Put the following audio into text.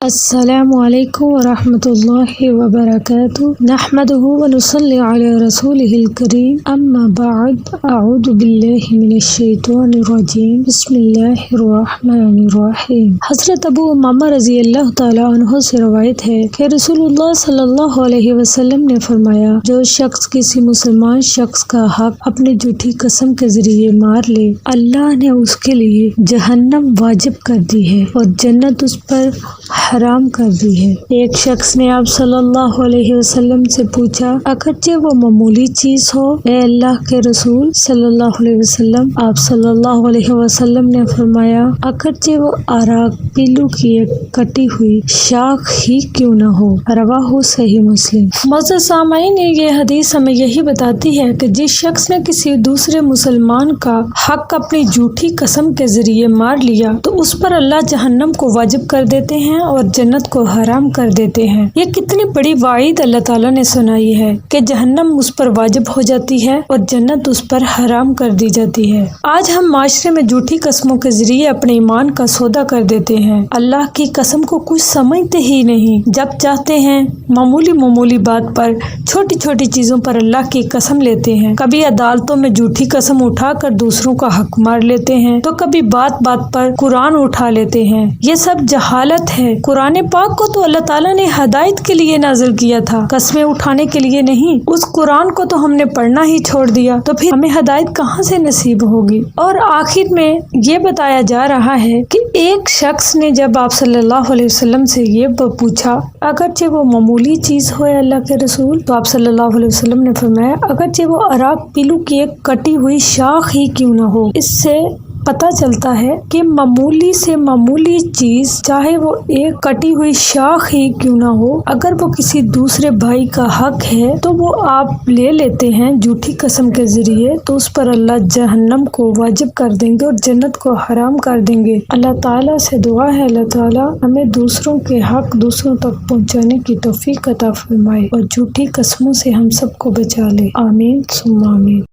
السلام علیکم ورحمۃ اللہ وبرکاتہ نحمدہ ونصلی علی رسولہ الکریم اما بعد اعوذ باللہ من الشیطان الرجیم بسم اللہ الرحمن الرحیم۔ حضرت ابو امامہ رضی اللہ تعالی عنہ سے روایت ہے کہ رسول اللہ صلی اللہ علیہ وسلم نے فرمایا، جو شخص کسی مسلمان شخص کا حق اپنی جھوٹی قسم کے ذریعے مار لے، اللہ نے اس کے لیے جہنم واجب کر دی ہے اور جنت اس پر حرام کر دی ہے۔ ایک شخص نے آپ صلی اللہ علیہ وسلم سے پوچھا، اگرچہ وہ معمولی چیز ہو اے اللہ کے رسول صلی اللہ علیہ وسلم؟ آپ صلی اللہ علیہ وسلم نے فرمایا، اگرچہ وہ آراک پیلو کی ایک کٹی ہوئی شاخ ہی کیوں نہ ہو۔ رواہ صحیح مسلم۔ معزز سامعین، یہ حدیث ہمیں یہی بتاتی ہے کہ جس شخص نے کسی دوسرے مسلمان کا حق اپنی جھوٹی قسم کے ذریعے مار لیا تو اس پر اللہ جہنم کو واجب کر دیتے ہیں اور جنت کو حرام کر دیتے ہیں۔ یہ کتنی بڑی وعید اللہ تعالیٰ نے سنائی ہے کہ جہنم اس پر واجب ہو جاتی ہے اور جنت اس پر حرام کر دی جاتی ہے۔ آج ہم معاشرے میں جھوٹی قسموں کے ذریعے اپنے ایمان کا سودا کر دیتے ہیں۔ اللہ کی قسم کو کچھ سمجھتے ہی نہیں، جب چاہتے ہیں معمولی بات پر، چھوٹی چھوٹی چیزوں پر اللہ کی قسم لیتے ہیں۔ کبھی عدالتوں میں جھوٹی قسم اٹھا کر دوسروں کا حق مار لیتے ہیں تو کبھی بات پر قرآن اٹھا لیتے ہیں۔ یہ سب جہالت ہے۔ قرآن پاک کو تو اللہ تعالیٰ نے ہدایت کے لیے نازل کیا تھا، قسمیں اٹھانے کے لیے نہیں۔ اس قرآن کو تو ہم نے پڑھنا ہی چھوڑ دیا، تو پھر ہمیں ہدایت کہاں سے نصیب ہوگی؟ اور آخر میں یہ بتایا جا رہا ہے کہ ایک شخص نے جب آپ صلی اللہ علیہ وسلم سے یہ پوچھا، اگرچہ وہ معمولی چیز ہو اللہ کے رسول، تو آپ صلی اللہ علیہ وسلم نے فرمایا، اگرچہ وہ آراک پیلو کی ایک کٹی ہوئی شاخ ہی کیوں نہ ہو۔ اس سے پتہ چلتا ہے کہ معمولی سے معمولی چیز، چاہے وہ ایک کٹی ہوئی شاخ ہی کیوں نہ ہو، اگر وہ کسی دوسرے بھائی کا حق ہے تو وہ آپ لے لیتے ہیں جھوٹی قسم کے ذریعے، تو اس پر اللہ جہنم کو واجب کر دیں گے اور جنت کو حرام کر دیں گے۔ اللہ تعالیٰ سے دعا ہے اللہ تعالیٰ ہمیں دوسروں کے حق دوسروں تک پہنچانے کی توفیق عطا فرمائے اور جھوٹی قسموں سے ہم سب کو بچا لے۔ آمین ثم آمین۔